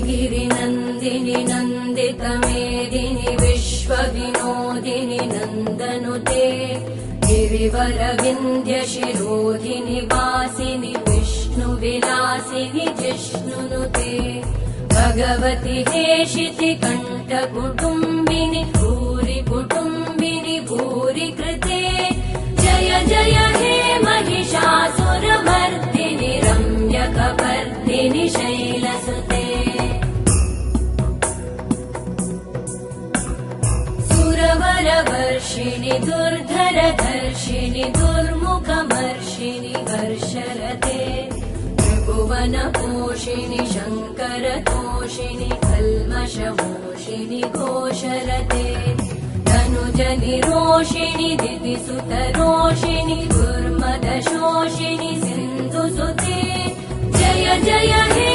गिरिनन्दिनि नन्दितमेदिनि विश्वविनोदिनि नन्दनुते गिरिवरविन्ध्यशिरोधिनि वासिनि विष्णुविलासिनि जिष्णुनुते भगवति हेशिति कण्ठकुटुम्बिनि भूरि कुटुम्बिनि भूरि कृते जय जय हे महिषासुरमर्दिनि रम्यकपर्दिनि शैलसुते सुरवरवर्षिणि दुर्धरधर्षिणि दुर्मुखमर्षिणि हर्षरते त्रिभुवनपोषिणि शङ्करतोषिणि कल्मषमोषिणि घोषरते तनुजनिरोषिणि दितिसुतरोषिणि दुर्मदशोषिणि सिन्धुसुते जय जय हे